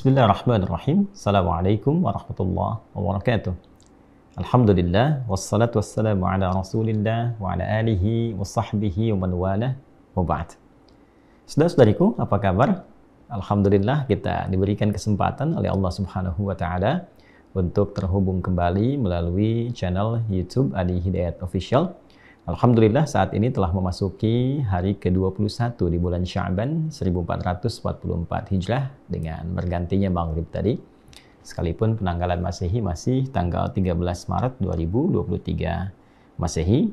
Bismillahirrahmanirrahim. Assalamualaikum warahmatullahi wabarakatuh. Alhamdulillah, wassalatu wassalamu ala rasulillah wa ala alihi wa sahbihi wa man wala wa ba'd. Saudara-saudariku, apa kabar? Alhamdulillah kita diberikan kesempatan oleh Allah Subhanahu wa Ta'ala untuk terhubung kembali melalui channel YouTube Adi Hidayat Official. Alhamdulillah saat ini telah memasuki hari ke-21 di bulan Sya'ban 1444 Hijrah dengan bergantinya Maghrib tadi. Sekalipun penanggalan Masehi masih tanggal 13 Maret 2023 Masehi.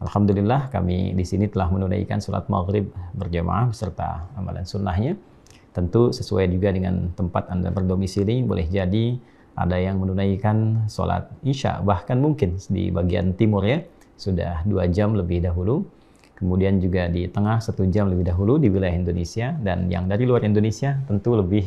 Alhamdulillah kami di sini telah menunaikan sholat Maghrib berjamaah beserta amalan sunnahnya. Tentu sesuai juga dengan tempat Anda berdomisili, boleh jadi ada yang menunaikan sholat Isya, bahkan mungkin di bagian timur ya, sudah 2 jam lebih dahulu, kemudian juga di tengah 1 jam lebih dahulu di wilayah Indonesia, dan yang dari luar Indonesia tentu lebih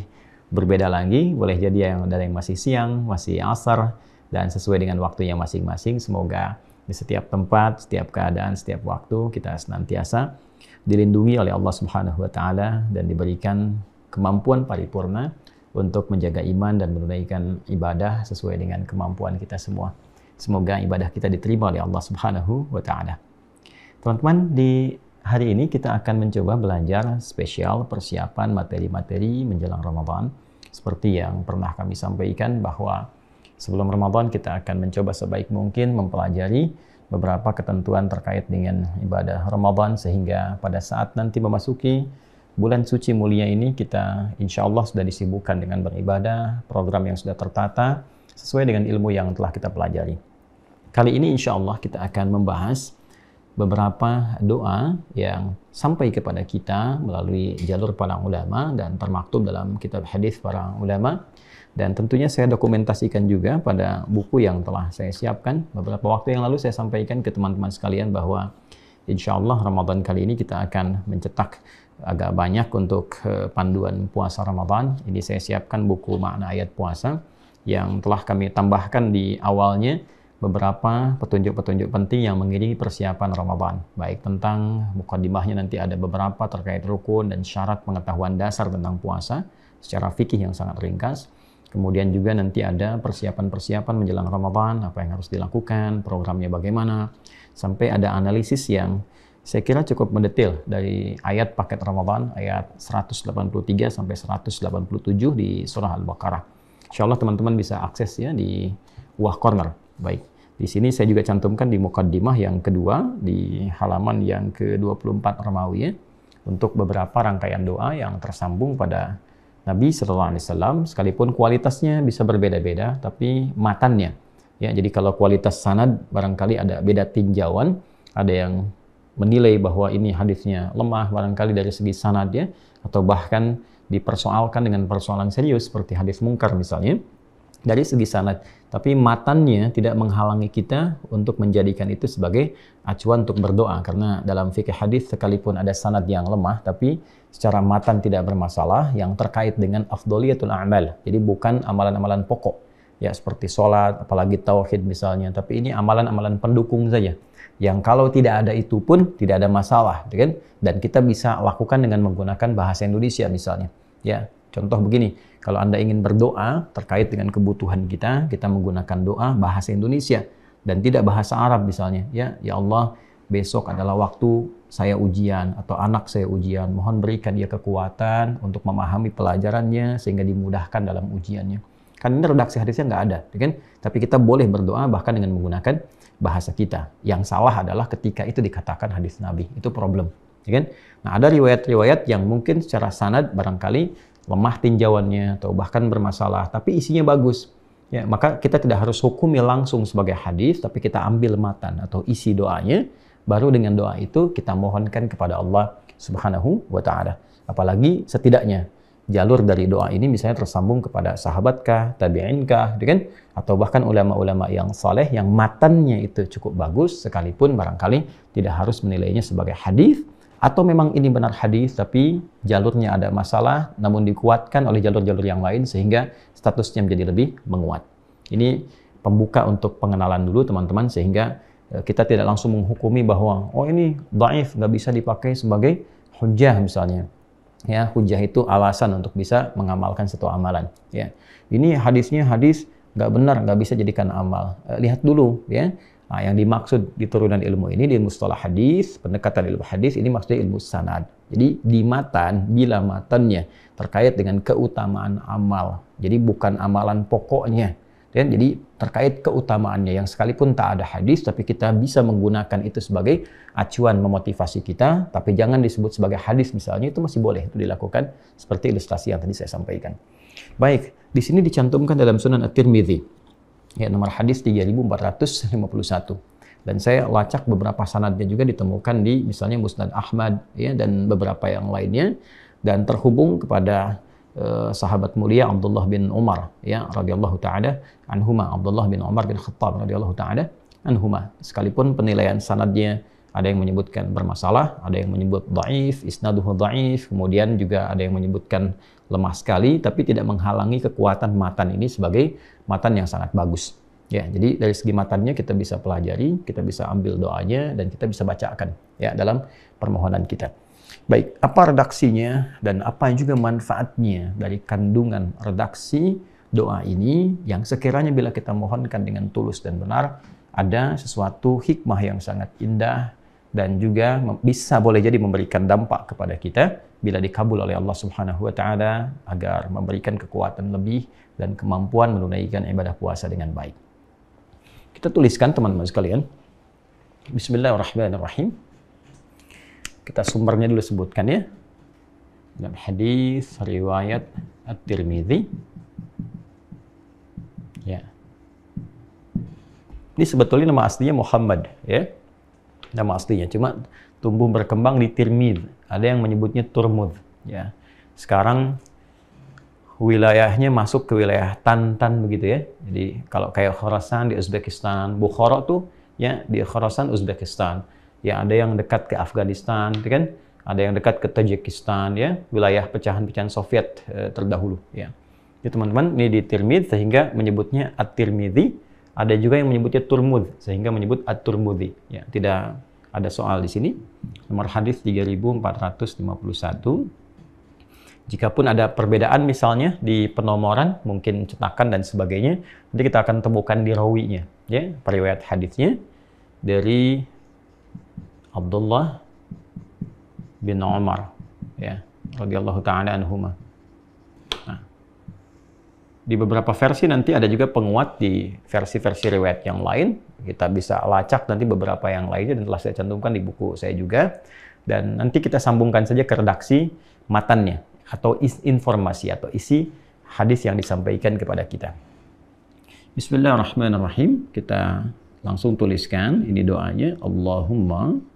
berbeda lagi, boleh jadi yang ada yang masih siang, masih asar, dan sesuai dengan waktunya masing-masing. Semoga di setiap tempat, setiap keadaan, setiap waktu kita senantiasa dilindungi oleh Allah Subhanahu wa Ta'ala dan diberikan kemampuan paripurna untuk menjaga iman dan menunaikan ibadah sesuai dengan kemampuan kita semua. Semoga ibadah kita diterima oleh Allah Subhanahu wa Ta'ala. Teman-teman, di hari ini kita akan mencoba belajar spesial persiapan materi-materi menjelang Ramadan. Seperti yang pernah kami sampaikan bahwa sebelum Ramadan kita akan mencoba sebaik mungkin mempelajari beberapa ketentuan terkait dengan ibadah Ramadan, sehingga pada saat nanti memasuki bulan suci mulia ini kita insya Allah sudah disibukkan dengan beribadah, program yang sudah tertata sesuai dengan ilmu yang telah kita pelajari. Kali ini insya Allah kita akan membahas beberapa doa yang sampai kepada kita melalui jalur para ulama dan termaktub dalam kitab hadis para ulama. Dan tentunya saya dokumentasikan juga pada buku yang telah saya siapkan. Beberapa waktu yang lalu saya sampaikan ke teman-teman sekalian bahwa insya Allah Ramadan kali ini kita akan mencetak agak banyak untuk panduan puasa Ramadan. Ini saya siapkan buku makna ayat puasa yang telah kami tambahkan di awalnya beberapa petunjuk-petunjuk penting yang mengiringi persiapan Ramadan. Baik tentang mukadimahnya nanti ada beberapa terkait rukun dan syarat pengetahuan dasar tentang puasa secara fikih yang sangat ringkas. Kemudian juga nanti ada persiapan-persiapan menjelang Ramadan, apa yang harus dilakukan, programnya bagaimana, sampai ada analisis yang saya kira cukup mendetail dari ayat paket Ramadan, ayat 183 sampai 187 di surah Al-Baqarah. Insya Allah teman-teman bisa akses ya di Wah Corner. Baik, di sini saya juga cantumkan di mukaddimah yang kedua di halaman yang ke-24 Romawi ya, untuk beberapa rangkaian doa yang tersambung pada Nabi Sallallahu Alaihi Wasallam, sekalipun kualitasnya bisa berbeda-beda, tapi matannya ya. Jadi kalau kualitas sanad barangkali ada beda tinjauan, ada yang menilai bahwa ini hadisnya lemah barangkali dari segi sanad ya, atau bahkan dipersoalkan dengan persoalan serius seperti hadis mungkar misalnya dari segi sanad, tapi matannya tidak menghalangi kita untuk menjadikan itu sebagai acuan untuk berdoa, karena dalam fikih hadis sekalipun ada sanad yang lemah tapi secara matan tidak bermasalah yang terkait dengan afdholiyatul a'mal, jadi bukan amalan-amalan pokok ya seperti sholat apalagi tauhid misalnya, tapi ini amalan-amalan pendukung saja yang kalau tidak ada itu pun tidak ada masalah, kan? Dan kita bisa lakukan dengan menggunakan bahasa Indonesia misalnya. Ya, contoh begini, kalau Anda ingin berdoa terkait dengan kebutuhan kita, kita menggunakan doa bahasa Indonesia dan tidak bahasa Arab misalnya. Ya Allah, besok adalah waktu saya ujian atau anak saya ujian, mohon berikan dia kekuatan untuk memahami pelajarannya sehingga dimudahkan dalam ujiannya. Kan ini redaksi hadisnya nggak ada, kan? Tapi kita boleh berdoa bahkan dengan menggunakan bahasa kita. Yang salah adalah ketika itu dikatakan hadis Nabi, itu problem, ya kan? Nah, ada riwayat-riwayat yang mungkin secara sanad barangkali lemah tinjauannya atau bahkan bermasalah, tapi isinya bagus. Ya, maka kita tidak harus hukumi langsung sebagai hadis, tapi kita ambil matan atau isi doanya, baru dengan doa itu kita mohonkan kepada Allah Subhanahu wa Ta'ala. Apalagi setidaknya jalur dari doa ini misalnya tersambung kepada sahabatkah, tabi'inkah, kan? Atau bahkan ulama-ulama yang saleh yang matannya itu cukup bagus, sekalipun barangkali tidak harus menilainya sebagai hadis, atau memang ini benar hadis tapi jalurnya ada masalah namun dikuatkan oleh jalur-jalur yang lain sehingga statusnya menjadi lebih menguat. Ini pembuka untuk pengenalan dulu teman-teman, sehingga kita tidak langsung menghukumi bahwa oh ini dhaif, nggak bisa dipakai sebagai hujjah misalnya. Ya, hujjah itu alasan untuk bisa mengamalkan satu amalan. Ya, ini hadisnya hadis nggak benar, nggak bisa jadikan amal. Lihat dulu, ya. Nah, yang dimaksud di turunan ilmu ini, di mustalah hadis, pendekatan ilmu hadis, ini maksudnya ilmu sanad. Jadi di matan, bila matannya terkait dengan keutamaan amal. Jadi bukan amalan pokoknya. Dan jadi terkait keutamaannya yang sekalipun tak ada hadis, tapi kita bisa menggunakan itu sebagai acuan memotivasi kita, tapi jangan disebut sebagai hadis misalnya, itu masih boleh itu dilakukan seperti ilustrasi yang tadi saya sampaikan. Baik, di sini dicantumkan dalam Sunan At-Tirmidzi, ya, nomor hadis 3451. Dan saya lacak beberapa sanadnya juga ditemukan di misalnya Musnad Ahmad, ya, dan beberapa yang lainnya, dan terhubung kepada sahabat mulia Abdullah bin Umar, ya, radhiyallahu taala anhuma, Abdullah bin Umar bin Khattab radhiyallahu taala anhuma. Sekalipun penilaian sanadnya ada yang menyebutkan bermasalah, ada yang menyebut dhaif, isnaduhu dhaif, kemudian juga ada yang menyebutkan lemah sekali, tapi tidak menghalangi kekuatan matan ini sebagai matan yang sangat bagus. Ya, jadi dari segi matannya kita bisa pelajari, kita bisa ambil doanya, dan kita bisa bacakan, ya, dalam permohonan kita. Baik, apa redaksinya dan apa juga manfaatnya dari kandungan redaksi doa ini yang sekiranya bila kita mohonkan dengan tulus dan benar, ada sesuatu hikmah yang sangat indah dan juga bisa boleh jadi memberikan dampak kepada kita bila dikabul oleh Allah Subhanahu wa taala agar memberikan kekuatan lebih dan kemampuan menunaikan ibadah puasa dengan baik. Kita tuliskan teman-teman sekalian. Bismillahirrahmanirrahim. Kita sumbernya dulu sebutkan, ya. Dalam hadis riwayat At-Tirmidzi. Ya. Ini sebetulnya nama aslinya Muhammad, ya. Nama aslinya cuma tumbuh berkembang di Tirmidz. Ada yang menyebutnya Turmudz, ya. Sekarang wilayahnya masuk ke wilayah Tantan begitu, ya. Jadi kalau kayak Khorasan di Uzbekistan, Bukhara tuh, ya, di Khorasan Uzbekistan. Ya, ada yang dekat ke Afghanistan, kan? Ada yang dekat ke Tajikistan, ya, wilayah pecahan-pecahan Soviet terdahulu, ya. Jadi teman-teman, ini di Tirmidz sehingga menyebutnya At-Tirmidzi. Ada juga yang menyebutnya Turmudz sehingga menyebut At-Turmudzi, ya. Tidak ada soal di sini. Nomor hadis 3451. Jikapun ada perbedaan misalnya di penomoran, mungkin cetakan dan sebagainya, nanti kita akan temukan di rawinya, ya, periwayat hadisnya dari Abdullah bin Umar, ya, radhiyallahu taala anhuma. Nah, di beberapa versi nanti ada juga penguat di versi-versi riwayat yang lain. Kita bisa lacak nanti beberapa yang lainnya dan telah saya cantumkan di buku saya juga. Dan nanti kita sambungkan saja ke redaksi matannya atau informasi atau isi hadis yang disampaikan kepada kita. Bismillahirrahmanirrahim. Kita langsung tuliskan ini doanya. Allahumma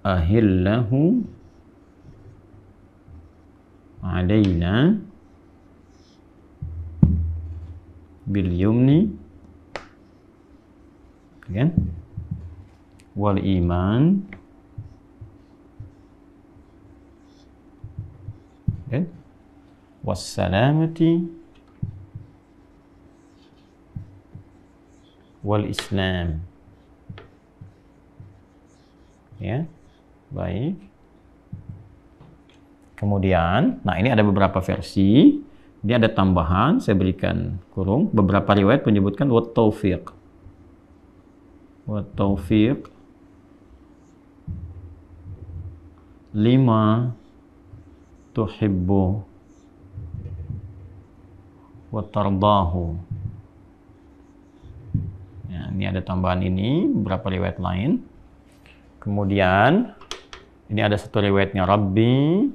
ahillahu alaina bil yumni, kan, wal iman, kan, was salamati wal islam. Ya, baik. Kemudian, nah ini ada beberapa versi. Ini ada tambahan, saya berikan kurung. Beberapa riwayat menyebutkan wat taufiq. Wat taufiq lima tuhibbu wa tardahu. Ya, ini ada tambahan ini, beberapa riwayat lain. Kemudian ini ada satu riwayatnya Rabbi,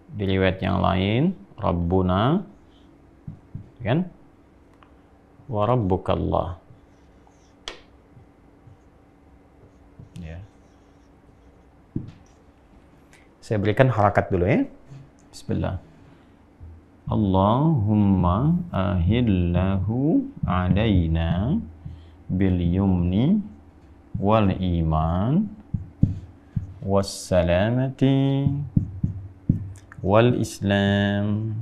di riwayat yang lain Rabbuna, kan, wa rabbukallah, ya. Saya berikan harakat dulu, ya. Bismillah. Allahumma ahillahu alaina bil yumni wal iman was salamati wal islam.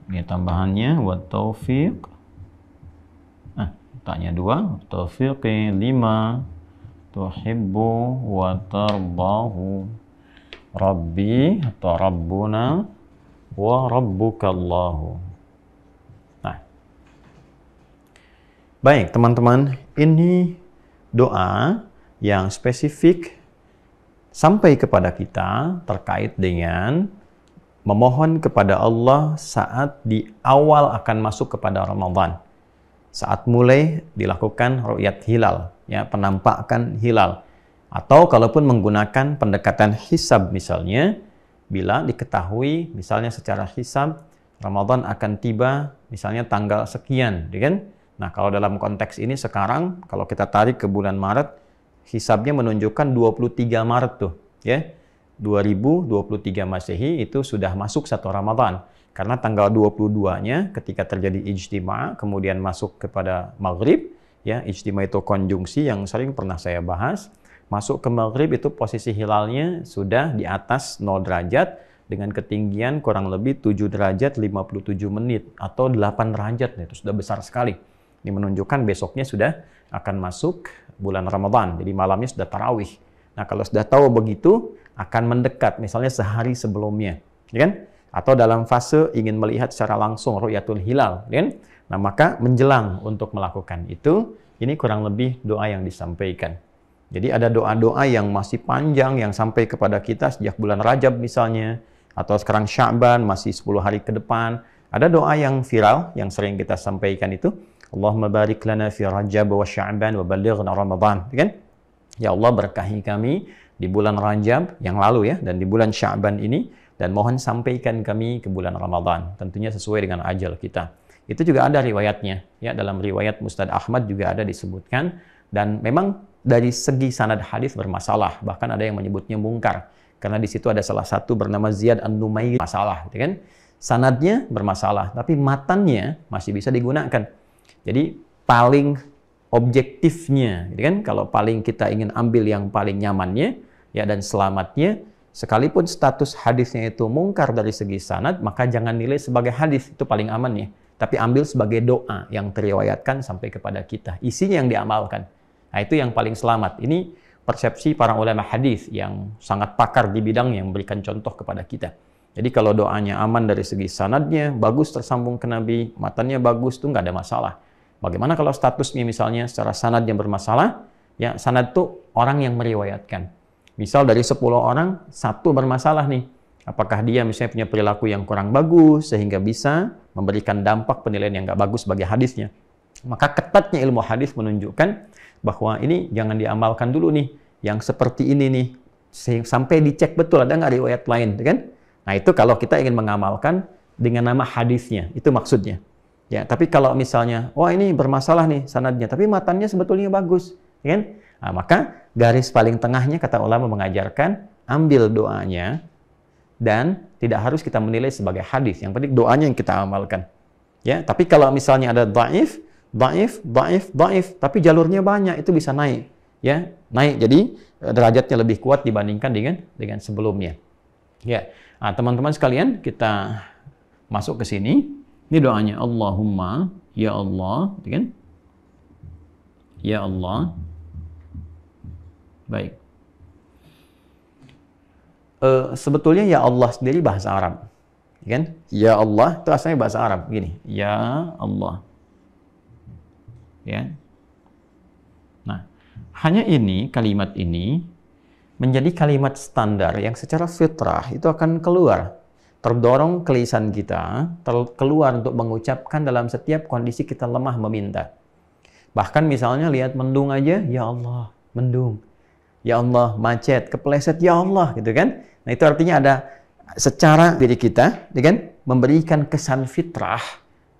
Ini tambahannya wat taufiq. Tanya 2, taufiqi 5 tuhibbu wa tardahu. Rabbi atau Rabbuna wa Rabbukallahu. Nah, baik teman-teman, ini doa yang spesifik sampai kepada kita terkait dengan memohon kepada Allah saat di awal akan masuk kepada Ramadan. Saat mulai dilakukan ru'yat hilal, ya, penampakan hilal. Atau kalaupun menggunakan pendekatan hisab misalnya, bila diketahui misalnya secara hisab Ramadan akan tiba misalnya tanggal sekian, kan? Nah, kalau dalam konteks ini sekarang kalau kita tarik ke bulan Maret, hisabnya menunjukkan 23 Maret tuh, ya. 2023 Masehi itu sudah masuk satu Ramadan. Karena tanggal 22-nya ketika terjadi ijtima, kemudian masuk kepada maghrib, ya, ijtima itu konjungsi yang sering pernah saya bahas. Masuk ke maghrib itu posisi hilalnya sudah di atas 0 derajat dengan ketinggian kurang lebih 7 derajat 57 menit atau 8 derajat, itu sudah besar sekali. Ini menunjukkan besoknya sudah akan masuk bulan Ramadan, jadi malamnya sudah tarawih. Nah, kalau sudah tahu begitu, akan mendekat misalnya sehari sebelumnya, ya kan? Atau dalam fase ingin melihat secara langsung ru'yatul hilal, ya kan? Nah, maka menjelang untuk melakukan itu, ini kurang lebih doa yang disampaikan. Jadi ada doa-doa yang masih panjang yang sampai kepada kita sejak bulan Rajab misalnya, atau sekarang Sya'ban masih 10 hari ke depan. Ada doa yang viral yang sering kita sampaikan itu, Allahumma barik lana fi Rajab wa Sya'ban wa balighna Ramadan, kan? Ya Allah, berkahi kami di bulan Rajab yang lalu, ya, dan di bulan Sya'ban ini, dan mohon sampaikan kami ke bulan Ramadan, tentunya sesuai dengan ajal kita. Itu juga ada riwayatnya, ya, dalam riwayat Musnad Ahmad juga ada disebutkan, dan memang dari segi sanad hadis bermasalah, bahkan ada yang menyebutnya mungkar, karena di situ ada salah satu bernama Ziyad An-Numairi, masalah, gitu kan? Sanadnya bermasalah, tapi matannya masih bisa digunakan. Jadi paling objektifnya, gitu kan? Kalau paling kita ingin ambil yang paling nyamannya, ya, dan selamatnya, sekalipun status hadisnya itu mungkar dari segi sanad, maka jangan nilai sebagai hadis, itu paling aman, ya. Tapi ambil sebagai doa yang teriwayatkan sampai kepada kita, isinya yang diamalkan. Nah, itu yang paling selamat. Ini persepsi para ulama hadis yang sangat pakar di bidang yang memberikan contoh kepada kita. Jadi kalau doanya aman dari segi sanadnya, bagus tersambung ke Nabi, matanya bagus, itu nggak ada masalah. Bagaimana kalau statusnya misalnya secara sanad yang bermasalah? Ya, sanad itu orang yang meriwayatkan. Misal dari 10 orang, 1 bermasalah nih. Apakah dia misalnya punya perilaku yang kurang bagus, sehingga bisa memberikan dampak penilaian yang nggak bagus bagi hadisnya. Maka ketatnya ilmu hadis menunjukkan bahwa ini jangan diamalkan dulu nih, yang seperti ini nih, sampai dicek betul ada nggak riwayat lain, kan? Nah, itu kalau kita ingin mengamalkan dengan nama hadisnya, itu maksudnya. Ya, tapi kalau misalnya, wah ini bermasalah nih sanadnya, tapi matannya sebetulnya bagus, kan? Nah, maka garis paling tengahnya kata ulama mengajarkan, ambil doanya dan tidak harus kita menilai sebagai hadis. Yang penting doanya yang kita amalkan. Ya, tapi kalau misalnya ada dhaif, tapi jalurnya banyak, itu bisa naik, ya, naik. Jadi derajatnya lebih kuat dibandingkan dengan sebelumnya. Ya, nah, teman-teman sekalian, kita masuk ke sini. Ini doanya, Allahumma, ya Allah, kan? Ya Allah. Baik. Sebetulnya ya Allah sendiri bahasa Arab, kan? Ya Allah itu asalnya bahasa Arab, gini, ya Allah. Ya. Nah, hanya ini, kalimat ini menjadi kalimat standar yang secara fitrah itu akan keluar, terdorong ke lisan kita, keluar untuk mengucapkan dalam setiap kondisi kita lemah meminta. Bahkan misalnya lihat mendung aja, ya Allah, mendung. Ya Allah, macet, kepleset, ya Allah, gitu kan? Nah, itu artinya ada secara diri kita, kan, memberikan kesan fitrah,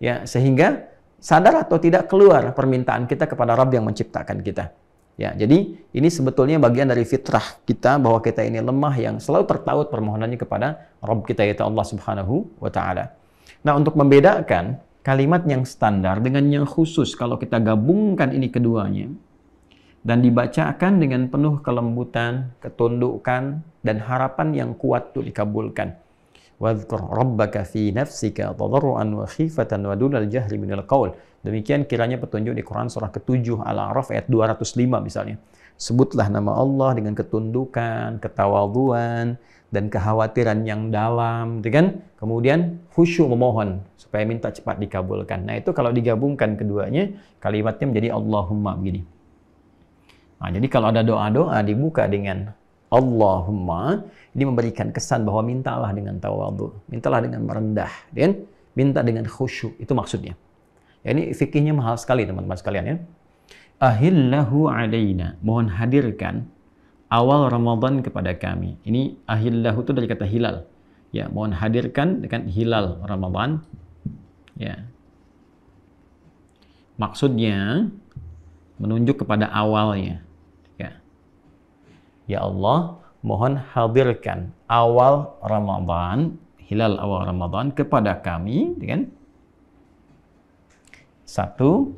ya, sehingga sadar atau tidak keluar permintaan kita kepada Rabb yang menciptakan kita. Ya, jadi ini sebetulnya bagian dari fitrah kita bahwa kita ini lemah yang selalu tertaut permohonannya kepada Rabb kita, yaitu Allah Subhanahu wa taala. Nah, untuk membedakan kalimat yang standar dengan yang khusus, kalau kita gabungkan ini keduanya dan dibacakan dengan penuh kelembutan, ketundukan, dan harapan yang kuat untuk dikabulkan. Wadhkur rabbaka fi nafsika tadarruan wa khifatan wa dunal jahri minal qaul. Demikian kiranya petunjuk di Quran surah ke-7 Al-A'raf ayat 205 misalnya. Sebutlah nama Allah dengan ketundukan, ketawadhuan, dan kekhawatiran yang dalam, gitu kan? Kemudian khusyuk memohon supaya minta cepat dikabulkan. Nah, itu kalau digabungkan keduanya, kalimatnya menjadi Allahumma begini. Nah, jadi kalau ada doa-doa dibuka dengan Allahumma, ini memberikan kesan bahwa mintalah dengan tawadhu, mintalah dengan merendah, dan minta dengan khusyuk. Itu maksudnya. Ya, ini fikihnya mahal sekali teman-teman sekalian ya. Ahillahu alaina, mohon hadirkan awal Ramadan kepada kami. Ini ahillahu itu dari kata hilal. Ya, mohon hadirkan dengan hilal Ramadan. Ya. Maksudnya menunjuk kepada awalnya. Ya. Ya Allah, mohon hadirkan awal Ramadan, hilal awal Ramadan kepada kami, kan? Satu,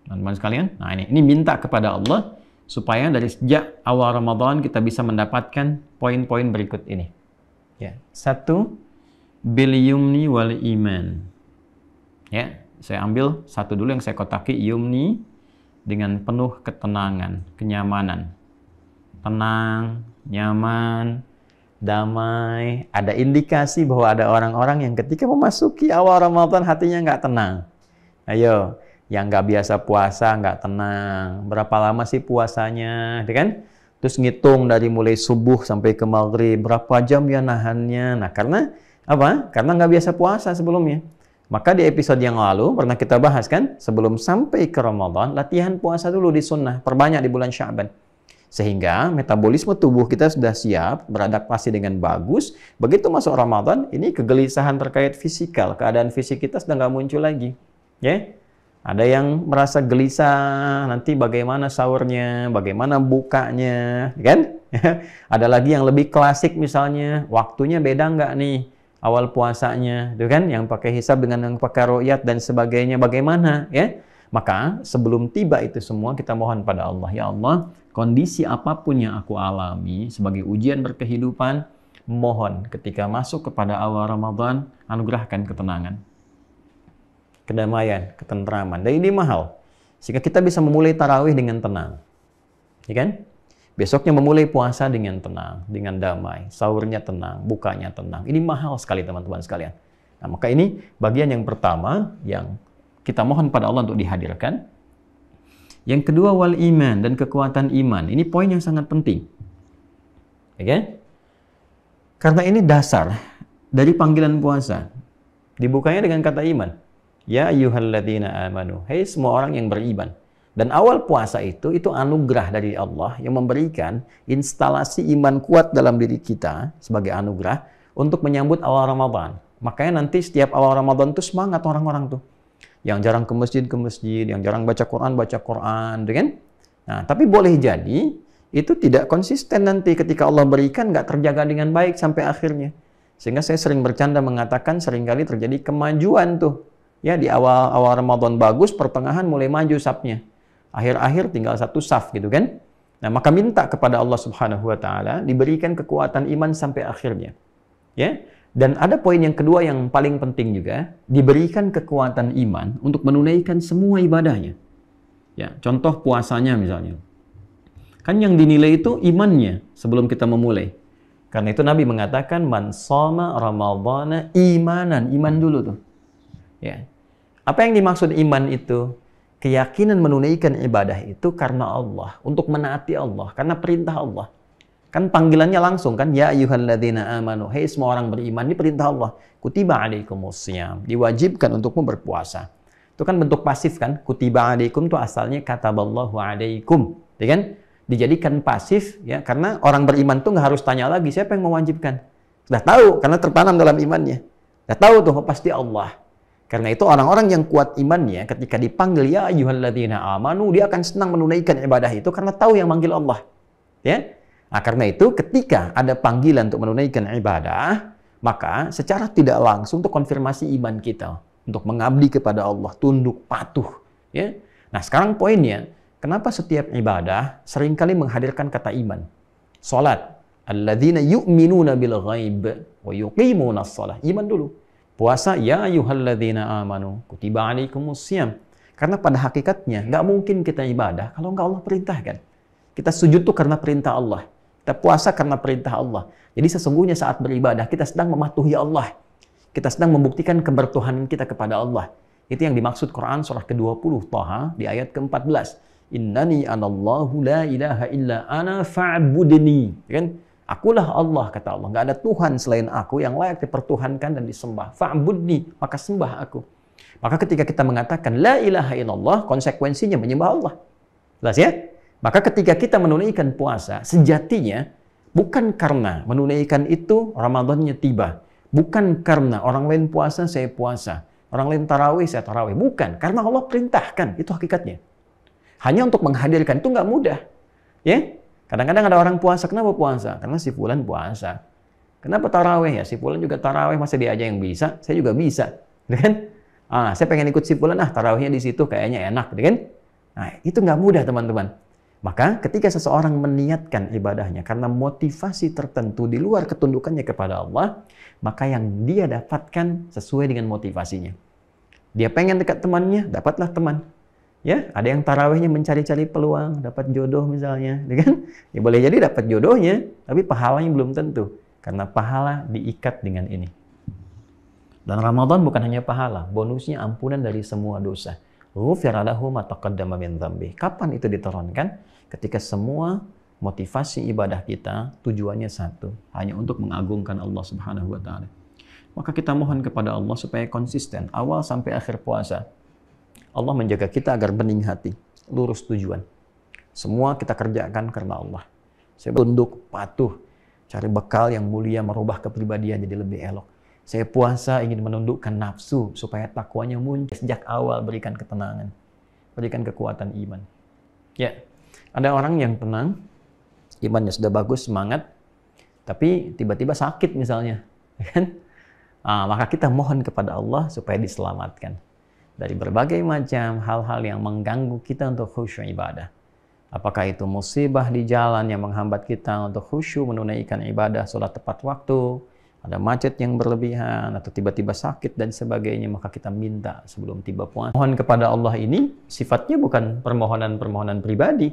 teman-teman sekalian. Nah, ini minta kepada Allah supaya dari sejak awal Ramadan kita bisa mendapatkan poin-poin berikut ini. Ya, satu, bil yumni wal iman. Ya, saya ambil satu dulu yang saya kotaki, yumni, dengan penuh ketenangan, kenyamanan. Tenang, nyaman, damai. Ada indikasi bahwa ada orang-orang yang ketika memasuki awal Ramadan hatinya nggak tenang. Ayo, yang nggak biasa puasa nggak tenang. Berapa lama sih puasanya, kan? Terus ngitung dari mulai subuh sampai ke maghrib, berapa jam ya nahannya. Nah, karena apa? Karena nggak biasa puasa sebelumnya. Maka di episode yang lalu pernah kita bahas kan, sebelum sampai ke Ramadan, latihan puasa dulu di sunnah, perbanyak di bulan Sya'ban. Sehingga metabolisme tubuh kita sudah siap, beradaptasi dengan bagus. Begitu masuk Ramadan, ini kegelisahan terkait fisikal, keadaan fisik kita sudah nggak muncul lagi. Ya, ada yang merasa gelisah, nanti bagaimana sahurnya, bagaimana bukanya, kan? Ada lagi yang lebih klasik misalnya, waktunya beda nggak nih awal puasanya, itu kan? Yang pakai hisab dengan yang pakai ru'yat dan sebagainya, bagaimana? Ya, maka sebelum tiba itu semua kita mohon pada Allah, ya Allah, kondisi apapun yang aku alami sebagai ujian berkehidupan, mohon ketika masuk kepada awal Ramadan, anugerahkan ketenangan, kedamaian, ketentraman. Dan ini mahal. Sehingga kita bisa memulai tarawih dengan tenang. Ya kan? Besoknya memulai puasa dengan tenang, dengan damai. Sahurnya tenang, bukanya tenang. Ini mahal sekali teman-teman sekalian. Nah, maka ini bagian yang pertama yang kita mohon pada Allah untuk dihadirkan. Yang kedua, wal iman, dan kekuatan iman. Ini poin yang sangat penting. Ya kan? Karena ini dasar dari panggilan puasa. Dibukanya dengan kata iman. Ya ayyuhalladzina amanu. Hei semua orang yang beriman. Dan awal puasa itu anugerah dari Allah yang memberikan instalasi iman kuat dalam diri kita sebagai anugerah untuk menyambut awal Ramadan. Makanya nanti setiap awal Ramadan itu semangat orang-orang tuh. Yang jarang ke masjid, yang jarang baca Quran, kan? Nah, tapi boleh jadi itu tidak konsisten nanti ketika Allah berikan nggak terjaga dengan baik sampai akhirnya. Sehingga saya sering bercanda mengatakan seringkali terjadi kemajuan tuh. Ya, di awal Ramadan bagus, pertengahan mulai maju safnya. Akhir-akhir tinggal satu saf gitu kan. Nah, maka minta kepada Allah Subhanahu wa taala diberikan kekuatan iman sampai akhirnya. Ya. Dan ada poin yang kedua yang paling penting juga, diberikan kekuatan iman untuk menunaikan semua ibadahnya. Ya, contoh puasanya misalnya. Kan yang dinilai itu imannya sebelum kita memulai. Karena itu Nabi mengatakan man shoma ramadhana imanan, iman dulu tuh. Ya. Apa yang dimaksud iman itu? Keyakinan menunaikan ibadah itu karena Allah, untuk menaati Allah, karena perintah Allah. Kan panggilannya langsung kan, ya ayyuhalladzina amanu, hei semua orang beriman, ini perintah Allah. Kutiba alaikumussyam, diwajibkan untukmu berpuasa. Itu kan bentuk pasif kan, kutiba alaikum itu asalnya kataballahu alaikum, ya kan? Dijadikan pasif ya, karena orang beriman tuh nggak harus tanya lagi siapa yang mewajibkan. Sudah tahu karena tertanam dalam imannya. Sudah tahu tuh pasti Allah. Karena itu orang-orang yang kuat imannya ketika dipanggil ya ayyuhalladzina amanu, dia akan senang menunaikan ibadah itu karena tahu yang manggil Allah. Ya. Nah, karena itu ketika ada panggilan untuk menunaikan ibadah, maka secara tidak langsung itu konfirmasi iman kita untuk mengabdi kepada Allah, tunduk, patuh, ya. Nah, sekarang poinnya, kenapa setiap ibadah seringkali menghadirkan kata iman? Salat, alladzina yu'minuna bil ghaib wa yuqimunas shalah. Iman dulu. Puasa, ya ayyuhalladzina amanu, kutiba alaikumussyam. Karena pada hakikatnya nggak mungkin kita ibadah kalau nggak Allah perintahkan. Kita sujud itu karena perintah Allah. Kita puasa karena perintah Allah. Jadi sesungguhnya saat beribadah, kita sedang mematuhi Allah. Kita sedang membuktikan kebertuhanan kita kepada Allah. Itu yang dimaksud Quran surah ke-20, Thaha, di ayat ke-14. Innani anallahu la ilaha illa ana fa'budni. Kan? Akulah Allah, kata Allah. Nggak ada Tuhan selain aku yang layak dipertuhankan dan disembah. Fa'budni, maka sembah aku. Maka ketika kita mengatakan la ilaha illallah, konsekuensinya menyembah Allah. Jelas ya? Maka ketika kita menunaikan puasa, sejatinya bukan karena menunaikan itu Ramadannya tiba. Bukan karena orang lain puasa, saya puasa. Orang lain tarawih, saya tarawih. Bukan. Karena Allah perintahkan. Itu hakikatnya. Hanya untuk menghadirkan itu nggak mudah. Ya? Kadang-kadang ada orang puasa. Kenapa puasa? Karena si fulan puasa. Kenapa tarawih? Ya, si fulan juga tarawih. Masa dia aja yang bisa? Saya juga bisa. Kan? Saya pengen ikut si fulan. Tarawihnya di situ kayaknya enak. Kan? Nah, itu nggak mudah, teman-teman. Maka ketika seseorang meniatkan ibadahnya karena motivasi tertentu di luar ketundukannya kepada Allah, maka yang dia dapatkan sesuai dengan motivasinya. Dia pengen dekat temannya, dapatlah teman. Ya, ada yang tarawihnya mencari-cari peluang, dapat jodoh misalnya, kan? Ya boleh jadi dapat jodohnya, tapi pahalanya belum tentu. Karena pahala diikat dengan ini. Dan Ramadan bukan hanya pahala, bonusnya ampunan dari semua dosa. Ghufira lahu ma taqaddama min dzambi. Kapan itu diturunkan? Ketika semua motivasi ibadah kita tujuannya satu, hanya untuk mengagungkan Allah Subhanahu wa taala. Maka kita mohon kepada Allah supaya konsisten awal sampai akhir puasa. Allah menjaga kita agar bening hati, lurus tujuan. Semua kita kerjakan karena Allah. Saya tunduk, patuh, cari bekal yang mulia, merubah kepribadian jadi lebih elok. Saya puasa ingin menundukkan nafsu supaya takwanya muncul. Sejak awal berikan ketenangan, berikan kekuatan iman. Ya, ada orang yang tenang, imannya sudah bagus, semangat, tapi tiba-tiba sakit misalnya, kan? Maka kita mohon kepada Allah supaya diselamatkan dari berbagai macam hal-hal yang mengganggu kita untuk khusyuk ibadah. Apakah itu musibah di jalan yang menghambat kita untuk khusyuk menunaikan ibadah, sholat tepat waktu, ada macet yang berlebihan, atau tiba-tiba sakit dan sebagainya, maka kita minta sebelum tiba puasa. Mohon kepada Allah ini sifatnya bukan permohonan-permohonan pribadi,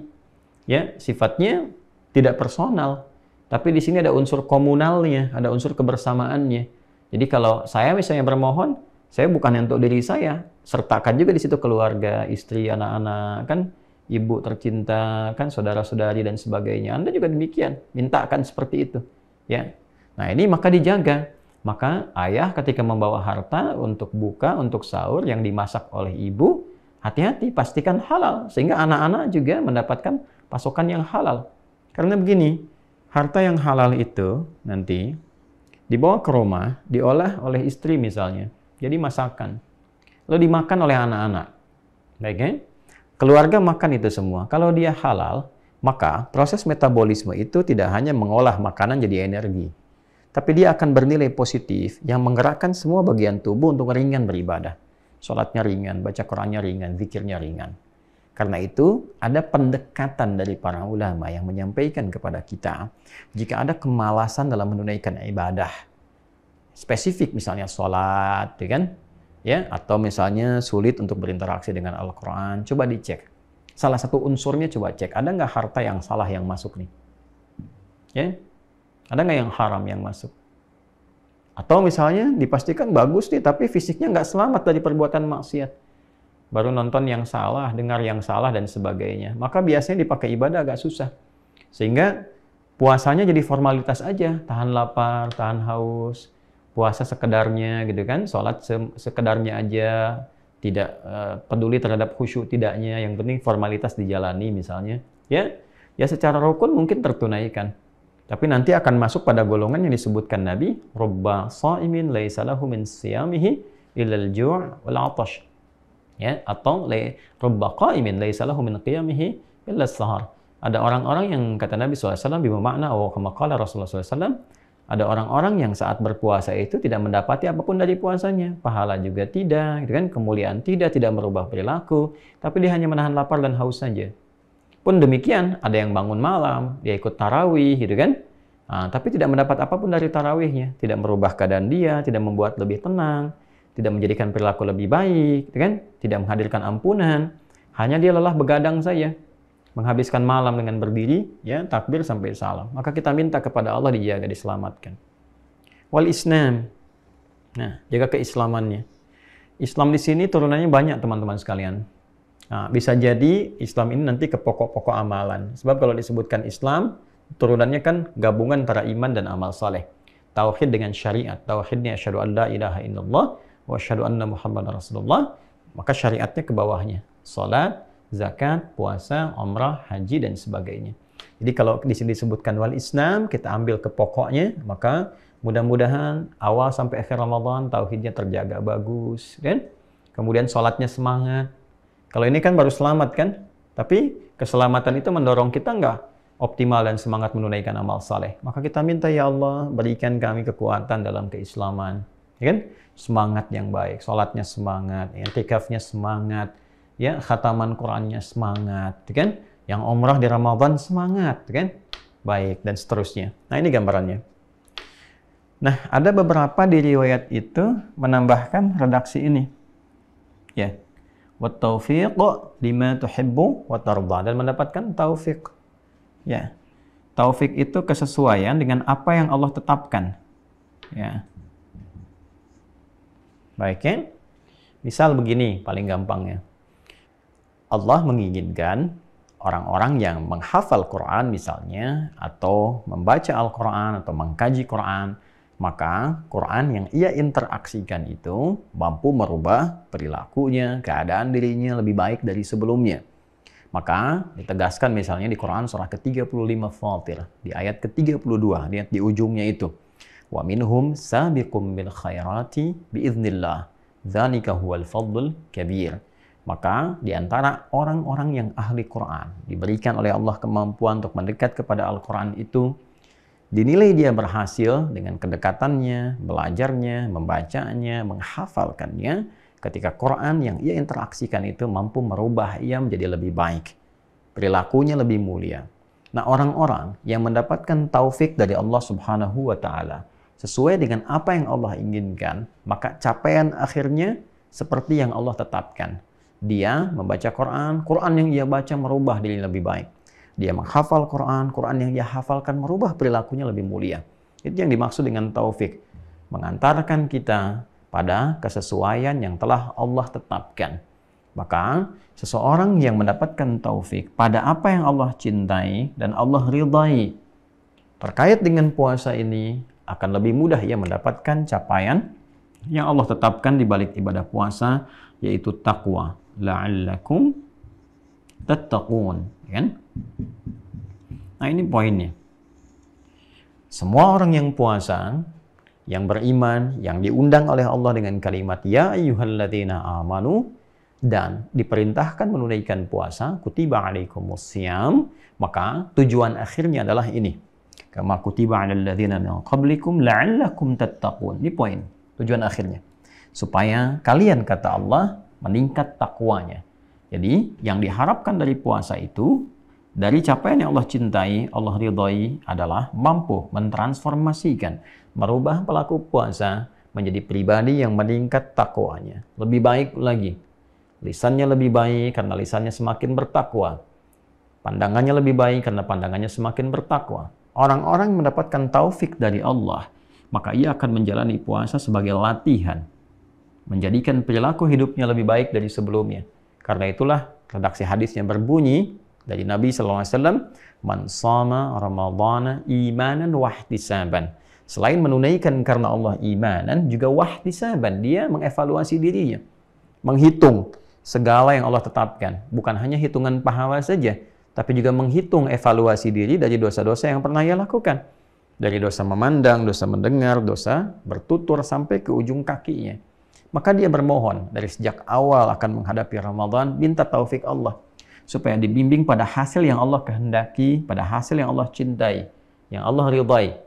ya, sifatnya tidak personal, tapi di sini ada unsur komunalnya, ada unsur kebersamaannya. Jadi kalau saya misalnya bermohon, saya bukan untuk diri saya, sertakan juga di situ keluarga, istri, anak-anak, kan, ibu tercinta, kan, saudara-saudari dan sebagainya. Anda juga demikian, mintakan seperti itu, ya. Nah ini maka dijaga. Maka ayah ketika membawa harta untuk buka, untuk sahur yang dimasak oleh ibu, hati-hati, pastikan halal. Sehingga anak-anak juga mendapatkan pasokan yang halal. Karena begini, harta yang halal itu nanti dibawa ke rumah, diolah oleh istri misalnya. Jadi masakan. Lalu dimakan oleh anak-anak. Baik kan? Keluarga makan itu semua. Kalau dia halal, maka proses metabolisme itu tidak hanya mengolah makanan jadi energi. Tapi dia akan bernilai positif yang menggerakkan semua bagian tubuh untuk ringan beribadah. Sholatnya ringan, baca Qurannya ringan, zikirnya ringan. Karena itu ada pendekatan dari para ulama yang menyampaikan kepada kita jika ada kemalasan dalam menunaikan ibadah. Spesifik misalnya sholat, ya kan? Ya, atau misalnya sulit untuk berinteraksi dengan Al-Quran, coba dicek. Salah satu unsurnya coba cek, ada nggak harta yang salah yang masuk nih? Ya? Ada nggak yang haram yang masuk? Atau misalnya dipastikan bagus nih, tapi fisiknya nggak selamat dari perbuatan maksiat. Baru nonton yang salah, dengar yang salah, dan sebagainya. Maka biasanya dipakai ibadah agak susah. Sehingga puasanya jadi formalitas aja. Tahan lapar, tahan haus, puasa sekedarnya gitu kan. Sholat sekedarnya aja, tidak peduli terhadap khusyuk tidaknya. Yang penting formalitas dijalani misalnya. Ya secara rukun mungkin tertunaikan. Tapi nanti akan masuk pada golongan yang disebutkan Nabi, rubba sha'imin laisa lahu min siyamihi illal ju' wal 'atash. Ya, atau rubba qa'imin laisa lahu min qiyamihi illa as-sahar. Ada orang-orang yang kata Nabi SAW bima makna wa kama qala Rasulullah SAW, ada orang-orang yang saat berpuasa itu tidak mendapati apapun dari puasanya, pahala juga tidak, gitu kan, kemuliaan tidak merubah perilaku, tapi dia hanya menahan lapar dan haus saja. Pun demikian, ada yang bangun malam, dia ikut tarawih, gitu kan? Tapi tidak mendapat apapun dari tarawihnya, tidak merubah keadaan dia, tidak membuat lebih tenang, tidak menjadikan perilaku lebih baik, gitu kan? Tidak menghadirkan ampunan, hanya dia lelah begadang saja. menghabiskan malam dengan berdiri, ya, takbir sampai salam. Maka kita minta kepada Allah dijaga, diselamatkan. Wal Islam. Nah, jaga keislamannya. Islam di sini turunannya banyak, teman-teman sekalian. Nah, bisa jadi Islam ini nanti ke pokok-pokok amalan. Sebab kalau disebutkan Islam, turunannya kan gabungan antara iman dan amal saleh. Tauhid dengan syariat. Tauhidnya asyhadu an la ilaha illallah wa asyhadu anna Muhammadar Rasulullah. Maka syariatnya ke bawahnya. Salat, zakat, puasa, umrah, haji, dan sebagainya. Jadi kalau di sini disebutkan wal Islam, kita ambil ke pokoknya, maka mudah-mudahan awal sampai akhir Ramadan tauhidnya terjaga bagus, kan? Kemudian sholatnya semangat. Kalau ini kan baru selamat kan? Tapi keselamatan itu mendorong kita nggak optimal dan semangat menunaikan amal saleh. Maka kita minta, ya Allah, berikan kami kekuatan dalam keislaman. Ya kan? Semangat yang baik, sholatnya semangat, i'tikafnya semangat, ya, khataman Qur'annya semangat, ya kan? Yang umrah di Ramadan semangat, ya kan? Baik, dan seterusnya. Nah, ini gambarannya. Nah, ada beberapa di riwayat itu menambahkan redaksi ini. Ya. Wa taufiq lima tuhibbu wa tarda, dan mendapatkan taufik. Ya. Taufik itu kesesuaian dengan apa yang Allah tetapkan. Ya. Baik, ya? Misal begini, paling gampangnya. Allah menginginkan orang-orang yang menghafal Quran misalnya, atau membaca Al-Quran, atau mengkaji Quran, maka Quran yang ia interaksikan itu mampu merubah perilakunya, keadaan dirinya lebih baik dari sebelumnya. Maka ditegaskan misalnya di Quran surah ke-35 Fatir, di ayat ke-32, lihat di ujungnya itu. Wa minhum sabiqum bil khairati biiznillah, dzalika huwal fadlul kabir. Maka di antara orang-orang yang ahli Quran, diberikan oleh Allah kemampuan untuk mendekat kepada Al-Quran itu, dinilai dia berhasil dengan kedekatannya, belajarnya, membacanya, menghafalkannya, ketika Quran yang ia interaksikan itu mampu merubah ia menjadi lebih baik, perilakunya lebih mulia. Nah, orang-orang yang mendapatkan taufik dari Allah Subhanahu wa Ta'ala sesuai dengan apa yang Allah inginkan, maka capaian akhirnya seperti yang Allah tetapkan. Dia membaca Quran, Quran yang ia baca merubah diri lebih baik. Dia menghafal Quran, Quran yang ia hafalkan merubah perilakunya lebih mulia. Itu yang dimaksud dengan taufik. Mengantarkan kita pada kesesuaian yang telah Allah tetapkan. Maka seseorang yang mendapatkan taufik pada apa yang Allah cintai dan Allah ridhai terkait dengan puasa ini, akan lebih mudah ia mendapatkan capaian yang Allah tetapkan di balik ibadah puasa, yaitu taqwa. La'allakum tattaqun, kan? Nah, ini poinnya. Semua orang yang puasa, yang beriman, yang diundang oleh Allah dengan kalimat ya ayyuhalladzina amanu, dan diperintahkan menunaikan puasa, kutiba alaikumussyam, maka tujuan akhirnya adalah ini. Kama kutiba 'alal ladzina min qablikum la'allakum tattaqun. Ini poin, tujuan akhirnya. Supaya kalian, kata Allah, meningkat takwanya. Jadi, yang diharapkan dari puasa itu, dari capaian yang Allah cintai, Allah ridhai, adalah mampu mentransformasikan, merubah pelaku puasa menjadi pribadi yang meningkat takwanya. Lebih baik lagi. Lisannya lebih baik karena lisannya semakin bertakwa. Pandangannya lebih baik karena pandangannya semakin bertakwa. Orang-orang mendapatkan taufik dari Allah, maka ia akan menjalani puasa sebagai latihan, menjadikan perilaku hidupnya lebih baik dari sebelumnya. Karena itulah redaksi hadisnya berbunyi dari Nabi SAW, man shama ramadhana imanan wahtisaban. Selain menunaikan karena Allah imanan, juga wahtisaban, dia mengevaluasi dirinya, menghitung segala yang Allah tetapkan. Bukan hanya hitungan pahala saja, tapi juga menghitung evaluasi diri dari dosa-dosa yang pernah ia lakukan. Dari dosa memandang, dosa mendengar, dosa bertutur, sampai ke ujung kakinya. Maka dia bermohon dari sejak awal akan menghadapi Ramadan, minta taufik Allah, supaya dibimbing pada hasil yang Allah kehendaki, pada hasil yang Allah cintai, yang Allah ridhai.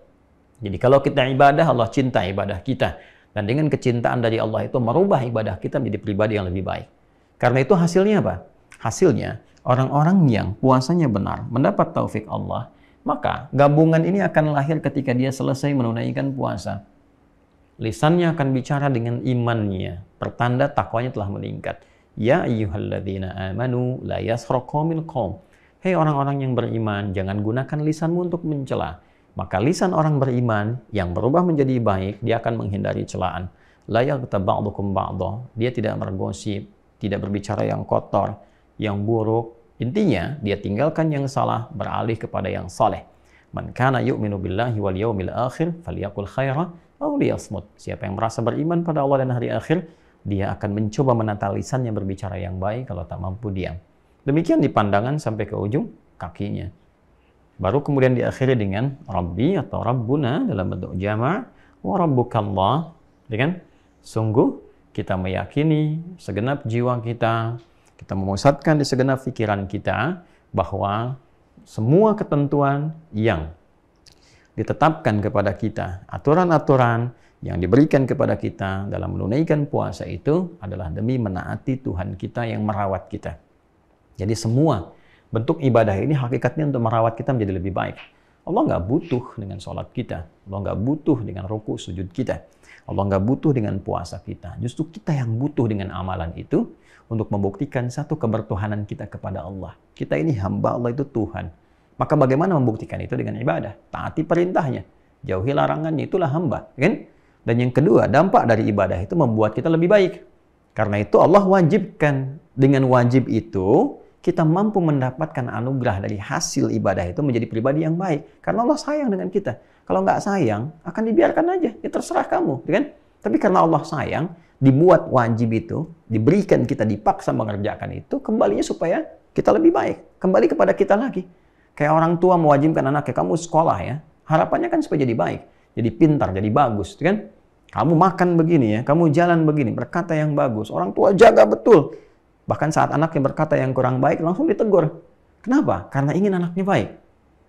Jadi kalau kita ibadah, Allah cinta ibadah kita. Dan dengan kecintaan dari Allah itu merubah ibadah kita menjadi pribadi yang lebih baik. Karena itu hasilnya apa? Hasilnya, orang-orang yang puasanya benar, mendapat taufik Allah, maka gabungan ini akan lahir ketika dia selesai menunaikan puasa. Lisannya akan bicara dengan imannya, pertanda takwanya telah meningkat. Ya ayyuhalladzina amanu la yaskhar qaumin qaum. Hei orang-orang yang beriman, jangan gunakan lisanmu untuk mencela. Maka lisan orang beriman yang berubah menjadi baik, dia akan menghindari celaan. La yaghtab ba'dukum ba'dha. Dia tidak bergosip, tidak berbicara yang kotor, yang buruk. Intinya, dia tinggalkan yang salah, beralih kepada yang saleh. Man kana yu'minu billahi wal yawmil akhir falyaqul khaira aw liyasmut. Siapa yang merasa beriman pada Allah dan hari akhir, dia akan mencoba menata lisannya berbicara yang baik, kalau tak mampu diam. Demikian di pandangan sampai ke ujung kakinya. Baru kemudian diakhiri dengan Rabbi atau Rabbuna dalam bentuk jama' wa rabbukallah. Dengan sungguh kita meyakini segenap jiwa kita memusatkan di segenap pikiran kita bahwa semua ketentuan yang ditetapkan kepada kita, aturan-aturan yang diberikan kepada kita dalam menunaikan puasa itu adalah demi menaati Tuhan kita yang merawat kita. Jadi semua bentuk ibadah ini hakikatnya untuk merawat kita menjadi lebih baik. Allah nggak butuh dengan sholat kita. Allah nggak butuh dengan ruku sujud kita. Allah nggak butuh dengan puasa kita. Justru kita yang butuh dengan amalan itu untuk membuktikan satu kebertuhanan kita kepada Allah. Kita ini hamba Allah, itu Tuhan. Maka bagaimana membuktikan itu dengan ibadah? Taati perintahnya, jauhi larangannya, itulah hamba. Kan? Dan yang kedua, dampak dari ibadah itu membuat kita lebih baik. Karena itu Allah wajibkan, dengan wajib itu kita mampu mendapatkan anugerah dari hasil ibadah itu menjadi pribadi yang baik. Karena Allah sayang dengan kita. Kalau nggak sayang, akan dibiarkan aja. Ya terserah kamu. Kan? Tapi karena Allah sayang, dibuat wajib itu, diberikan kita dipaksa mengerjakan itu, kembalinya supaya kita lebih baik. Kembali kepada kita lagi. Kayak orang tua mewajibkan anaknya, kamu sekolah ya. Harapannya kan supaya jadi baik. Jadi pintar, jadi bagus. Kan? Kamu makan begini ya, kamu jalan begini, berkata yang bagus. Orang tua jaga betul. Bahkan saat anaknya berkata yang kurang baik, langsung ditegur. Kenapa? Karena ingin anaknya baik.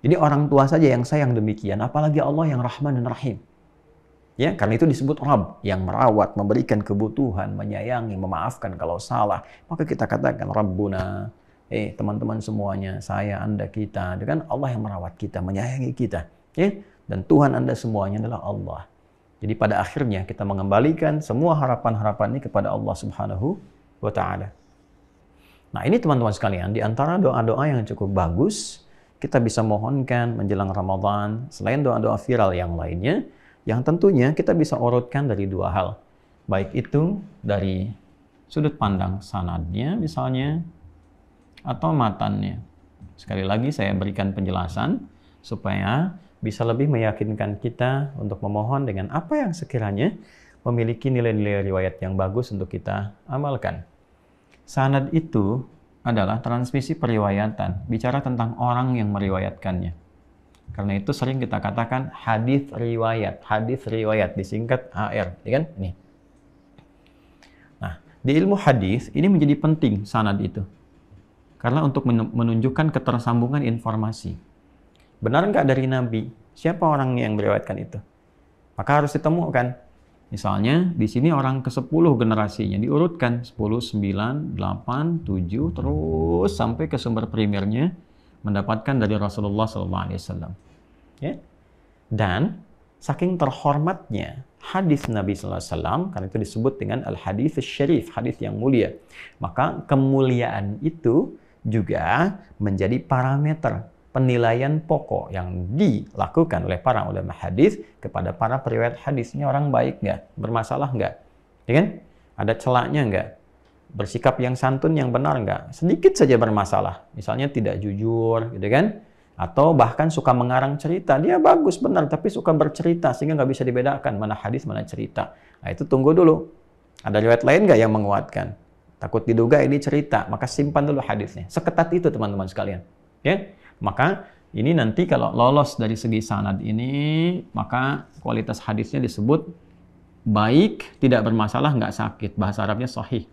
Jadi orang tua saja yang sayang demikian, apalagi Allah yang Rahman dan Rahim. Ya, karena itu disebut Rabb, yang merawat, memberikan kebutuhan, menyayangi, memaafkan kalau salah. Maka kita katakan Rabbuna. Teman-teman semuanya, saya, Anda, kita. Dengan Allah yang merawat kita, menyayangi kita. Ya? Dan Tuhan Anda semuanya adalah Allah. Jadi pada akhirnya kita mengembalikan semua harapan-harapan ini kepada Allah Subhanahu wa Ta'ala. Nah ini teman-teman sekalian, di antara doa-doa yang cukup bagus, kita bisa mohonkan menjelang Ramadan, selain doa-doa viral yang lainnya, yang tentunya kita bisa urutkan dari dua hal. Baik itu dari sudut pandang sanadnya misalnya, atau matannya. Sekali lagi saya berikan penjelasan, supaya bisa lebih meyakinkan kita untuk memohon dengan apa yang sekiranya memiliki nilai-nilai riwayat yang bagus untuk kita amalkan. Sanad itu adalah transmisi periwayatan, bicara tentang orang yang meriwayatkannya. Karena itu sering kita katakan hadis riwayat disingkat HR, ya kan? Nih. Nah, di ilmu hadis ini menjadi penting sanad itu. Karena untuk menunjukkan ketersambungan informasi. Benar nggak dari Nabi? Siapa orang yang meriwayatkan itu? Maka harus ditemukan. Misalnya, di sini orang ke-10 generasinya diurutkan 10, 9, 8, 7, terus sampai ke sumber primernya mendapatkan dari Rasulullah SAW. Ya? Dan saking terhormatnya hadis Nabi SAW, karena itu disebut dengan al-hadis syarif, hadis yang mulia. Maka kemuliaan itu juga menjadi parameter penilaian pokok yang dilakukan oleh para ulama hadis kepada para periwayat hadis. Ini orang baik nggak? Bermasalah nggak? Ya kan? Ada celaknya nggak? Bersikap yang santun, yang benar nggak? Sedikit saja bermasalah. Misalnya tidak jujur, gitu kan? Atau bahkan suka mengarang cerita. Dia bagus, benar, tapi suka bercerita sehingga nggak bisa dibedakan mana hadis, mana cerita. Nah itu tunggu dulu. Ada riwayat lain nggak yang menguatkan? Takut diduga ini cerita, maka simpan dulu hadisnya. Seketat itu teman-teman sekalian. Ya? Maka ini nanti kalau lolos dari segi sanad ini, maka kualitas hadisnya disebut baik, tidak bermasalah, nggak sakit. Bahasa Arabnya sahih.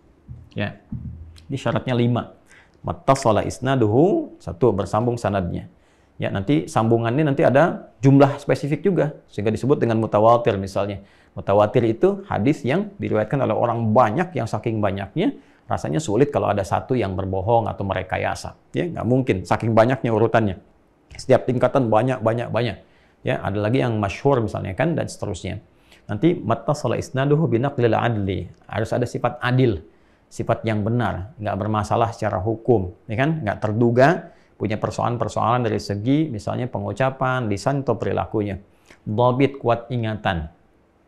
Ya. Ini syaratnya 5. Mattasala isnaduhu, 1, bersambung sanadnya. Ya, nanti sambungannya nanti ada jumlah spesifik juga, sehingga disebut dengan mutawatir misalnya. Mutawatir itu hadis yang diriwayatkan oleh orang banyak, yang saking banyaknya rasanya sulit kalau ada satu yang berbohong atau merekayasa. Ya, nggak mungkin, saking banyaknya urutannya. Setiap tingkatan banyak. Ya, ada lagi yang masyhur misalnya kan, dan seterusnya. Nanti mattasala isnaduhu binaqlil adli. Harus ada sifat adil, sifat yang benar, nggak bermasalah secara hukum, ya kan? Nggak terduga punya persoalan-persoalan dari segi misalnya pengucapan, lisan atau perilakunya. Dhabit, kuat ingatan.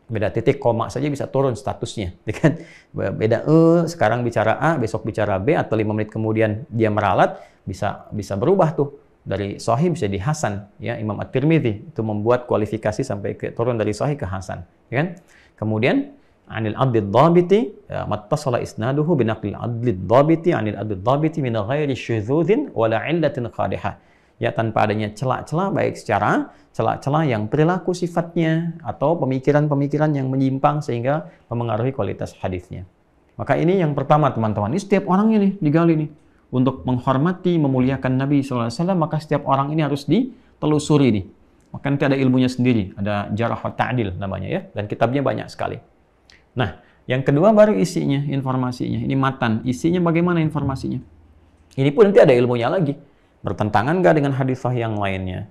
Beda titik koma saja bisa turun statusnya, kan? Beda sekarang bicara A, besok bicara B, atau 5 menit kemudian dia meralat, bisa berubah tuh. Dari sahih bisa di hasan, ya. Imam At-Tirmidzi itu membuat kualifikasi sampai turun dari sahih ke hasan, ya kan? Kemudian anil abdid dhabiti mattasala isnaduhu binaqlil adlid dhabiti anil abdid dhabiti min ghairi syudzudin wala illatin qadihah. Ya, tanpa adanya celah-celah baik secara celah-celah yang perilaku sifatnya atau pemikiran-pemikiran yang menyimpang sehingga mempengaruhi kualitas hadisnya. Maka ini yang pertama teman-teman. Ini setiap orang ini digali nih. Untuk menghormati, memuliakan Nabi SAW, maka setiap orang ini harus ditelusuri nih. Maka nanti ada ilmunya sendiri, ada jarh wa ta'dil namanya ya, dan kitabnya banyak sekali. Nah, yang kedua baru isinya, informasinya. Ini matan, isinya bagaimana informasinya. Ini pun nanti ada ilmunya lagi. Bertentangan nggak dengan hadis sahih yang lainnya?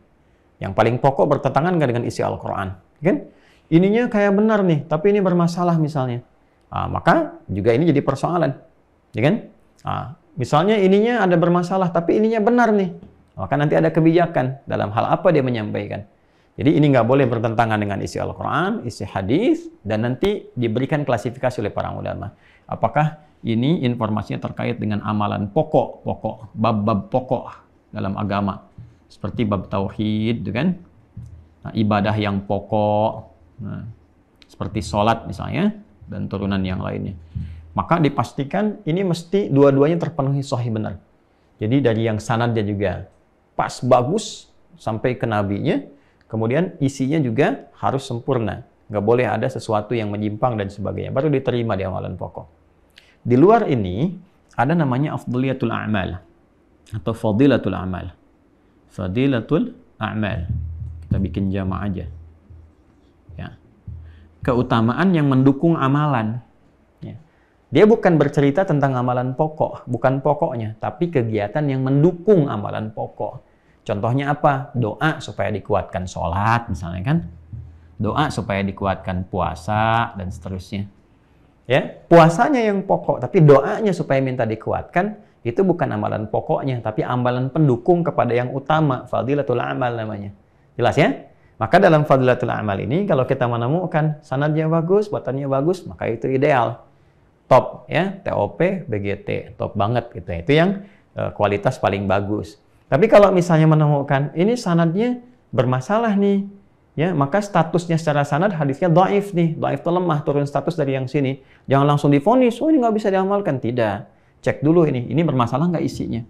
Yang paling pokok bertentangan nggak dengan isi Al-Quran? Kan? Ininya kayak benar nih, tapi ini bermasalah misalnya. Maka juga ini jadi persoalan. Ya kan? Misalnya ininya ada bermasalah, tapi ininya benar nih. Maka nanti ada kebijakan dalam hal apa dia menyampaikan. Jadi ini nggak boleh bertentangan dengan isi Al-Quran, isi hadis, dan nanti diberikan klasifikasi oleh para ulama. Apakah ini informasinya terkait dengan amalan pokok, bab-bab pokok dalam agama. Seperti bab tauhid, kan? Ibadah yang pokok, seperti sholat misalnya, dan turunan yang lainnya. Maka dipastikan ini mesti dua-duanya terpenuhi sahih benar. Jadi dari yang sanadnya juga pas, bagus, sampai ke nabinya, kemudian isinya juga harus sempurna. Nggak boleh ada sesuatu yang menyimpang dan sebagainya. Baru diterima di amalan pokok. Di luar ini, ada namanya afdaliyatul a'mal. Atau fadilatul a'mal. Fadilatul a'mal. Kita bikin jama' aja. Ya. Keutamaan yang mendukung amalan. Dia bukan bercerita tentang amalan pokok, bukan pokoknya, tapi kegiatan yang mendukung amalan pokok. Contohnya apa? Doa supaya dikuatkan sholat, misalnya kan? Doa supaya dikuatkan puasa, dan seterusnya. Ya, puasanya yang pokok, tapi doanya supaya minta dikuatkan, itu bukan amalan pokoknya, tapi amalan pendukung kepada yang utama, fadilatul amal namanya. Jelas ya? Maka dalam fadilatul amal ini, kalau kita menemukan sanadnya bagus, buatannya bagus, maka itu ideal. Top ya, TOP, BGT, top banget gitu. Itu yang kualitas paling bagus. Tapi kalau misalnya menemukan ini sanadnya bermasalah nih, ya, maka statusnya secara sanad hadisnya dhaif nih. Dhaif itu lemah, turun status dari yang sini. Jangan langsung divonis, oh ini nggak bisa diamalkan. Tidak. Cek dulu ini bermasalah nggak isinya.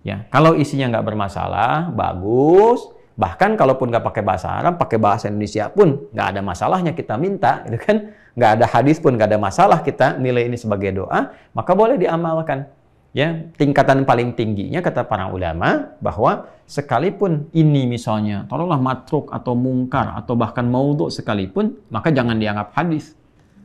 Ya, kalau isinya nggak bermasalah, bagus. Bahkan kalaupun nggak pakai bahasa Arab, pakai bahasa Indonesia pun nggak ada masalahnya kita minta, gitu kan? Nggak ada hadis pun nggak ada masalah kita nilai ini sebagai doa, maka boleh diamalkan. Ya, tingkatan paling tingginya kata para ulama bahwa sekalipun ini misalnya taruhlah matruk atau mungkar atau bahkan maudhu sekalipun, maka jangan dianggap hadis.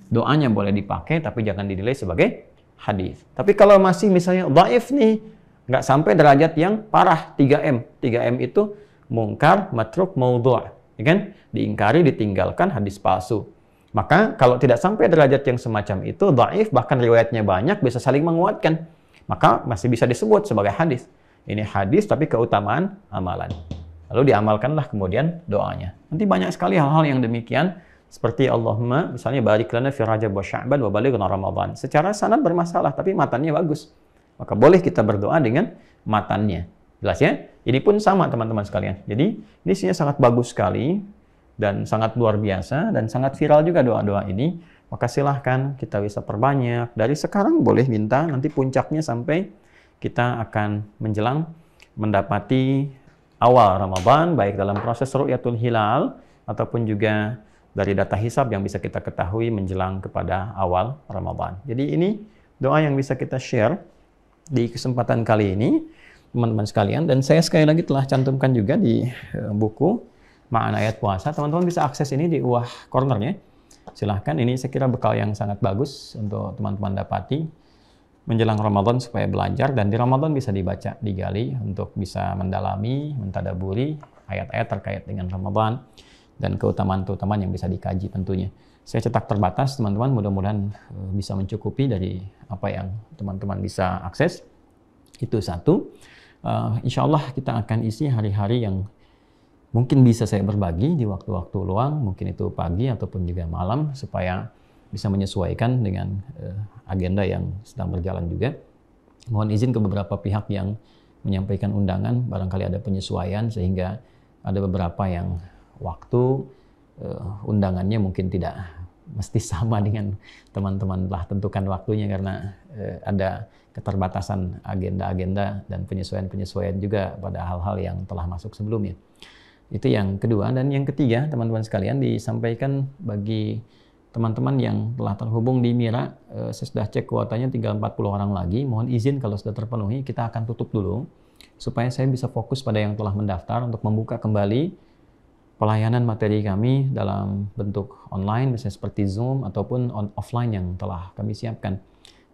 Doanya boleh dipakai tapi jangan dinilai sebagai hadis. Tapi kalau masih misalnya dhaif nih, nggak sampai derajat yang parah 3M. 3M itu mungkar, matruk, maudhu', ya kan? Diingkari, ditinggalkan, hadis palsu. Maka kalau tidak sampai derajat yang semacam itu, dhaif, bahkan riwayatnya banyak, bisa saling menguatkan. Maka masih bisa disebut sebagai hadis. Ini hadis tapi keutamaan amalan. Lalu diamalkanlah kemudian doanya. Nanti banyak sekali hal-hal yang demikian. Seperti Allahumma, misalnya barik lana fi Rajab wa Sya'ban wa balighna Ramadan. Secara sanad bermasalah, tapi matannya bagus. Maka boleh kita berdoa dengan matannya. Jelas ya? Ini pun sama teman-teman sekalian. Jadi ini isinya sangat bagus sekali dan sangat luar biasa dan sangat viral juga doa-doa ini. Maka silahkan kita bisa perbanyak. Dari sekarang boleh minta, nanti puncaknya sampai kita akan menjelang mendapati awal Ramadan, baik dalam proses ru'yatul hilal ataupun juga dari data hisab yang bisa kita ketahui menjelang kepada awal Ramadan. Jadi ini doa yang bisa kita share di kesempatan kali ini, teman-teman sekalian. Dan saya sekali lagi telah cantumkan juga di buku Ma'na Ayat Puasa. Teman-teman bisa akses ini di bawah cornernya. Silahkan, ini saya kira bekal yang sangat bagus untuk teman-teman dapati menjelang Ramadan supaya belajar, dan di Ramadan bisa dibaca, digali untuk bisa mendalami, mentadaburi ayat-ayat terkait dengan Ramadan dan keutamaan-keutamaan yang bisa dikaji tentunya. Saya cetak terbatas teman-teman, mudah-mudahan bisa mencukupi dari apa yang teman-teman bisa akses. Itu satu. Insya Allah kita akan isi hari-hari yang mungkin bisa saya berbagi di waktu-waktu luang, mungkin itu pagi ataupun juga malam, supaya bisa menyesuaikan dengan agenda yang sedang berjalan juga. Mohon izin ke beberapa pihak yang menyampaikan undangan, barangkali ada penyesuaian sehingga ada beberapa yang waktu undangannya mungkin tidak mesti sama dengan teman-teman telah tentukan waktunya, karena ada keterbatasan agenda-agenda dan penyesuaian-penyesuaian juga pada hal-hal yang telah masuk sebelumnya. Itu yang kedua. Dan yang ketiga, teman-teman sekalian, disampaikan bagi teman-teman yang telah terhubung di Mira, saya sudah cek kuotanya tinggal 40 orang lagi. Mohon izin kalau sudah terpenuhi, kita akan tutup dulu supaya saya bisa fokus pada yang telah mendaftar untuk membuka kembali pelayanan materi kami dalam bentuk online, misalnya seperti Zoom ataupun offline yang telah kami siapkan.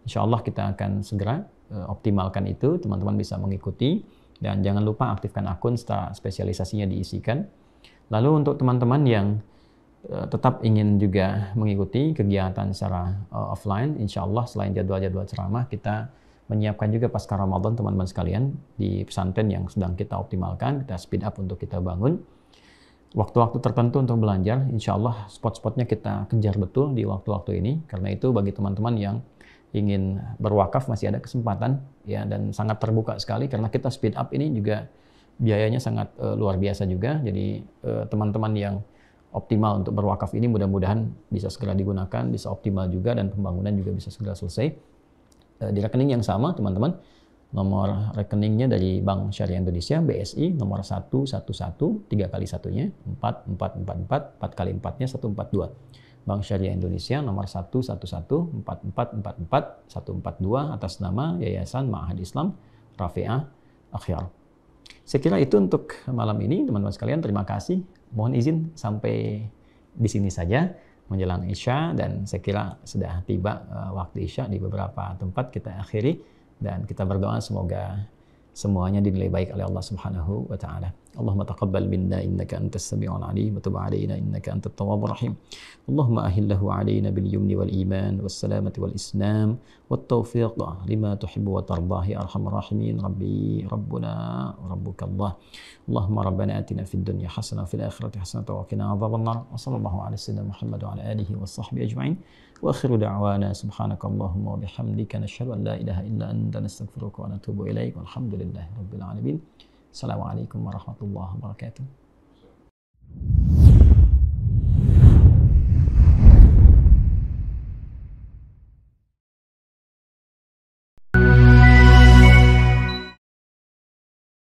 Insya Allah kita akan segera optimalkan itu, teman-teman bisa mengikuti, dan jangan lupa aktifkan akun setelah spesialisasinya diisikan. Lalu untuk teman-teman yang tetap ingin juga mengikuti kegiatan secara offline, insya Allah selain jadwal-jadwal ceramah, kita menyiapkan juga pasca Ramadan teman-teman sekalian di pesantren yang sedang kita optimalkan, kita speed up untuk kita bangun. Waktu-waktu tertentu untuk belajar, insya Allah spot-spotnya kita kejar betul di waktu-waktu ini. Karena itu bagi teman-teman yang ingin berwakaf masih ada kesempatan, ya, dan sangat terbuka sekali karena kita speed up ini juga biayanya sangat luar biasa juga. Jadi teman-teman yang optimal untuk berwakaf ini mudah-mudahan bisa segera digunakan, bisa optimal juga, dan pembangunan juga bisa segera selesai. Di rekening yang sama teman-teman, nomor rekeningnya dari Bank Syariah Indonesia, BSI, nomor 111, 3 kali 1-nya, 4444, 4 kali 4-nya 142. Bank Syariah Indonesia, nomor 111, 4444, 142, atas nama Yayasan Ma'had Islam Rafi'ah Akhyar. Saya kira itu untuk malam ini, teman-teman sekalian. Terima kasih. Mohon izin sampai di sini saja menjelang Isya, dan saya kira sudah tiba waktu Isya di beberapa tempat. Kita akhiri dan kita berdoa semoga semuanya dinilai baik oleh Allah Subhanahu wa taala. Allahumma taqabbal minna innaka antas samiul alim wa tub alaina innaka antat tawwabur rahim. Allahumma ahillahu alaina bil yumni wal iman was salamati wal islam wat tawfiq lima tuhibbu wa tardah ya arhamar rahimin. Rabbi rabbuna rabbuka Allah. Allahumma rabbana atina fid dunya hasanah wa fil akhirati hasanah wa qina adzabannar. Wa sallallahu ala sayyidina Muhammad wa ala alihi washabbihi ajma'in. Wa akhiru da'wana subhanakallahumma wa bihamdika nashhadu an la ilaha illa anta nastaghfiruka wa natubu ilaik. Walhamdulillahi rabbil alamin. Assalamualaikum warahmatullahi wabarakatuh.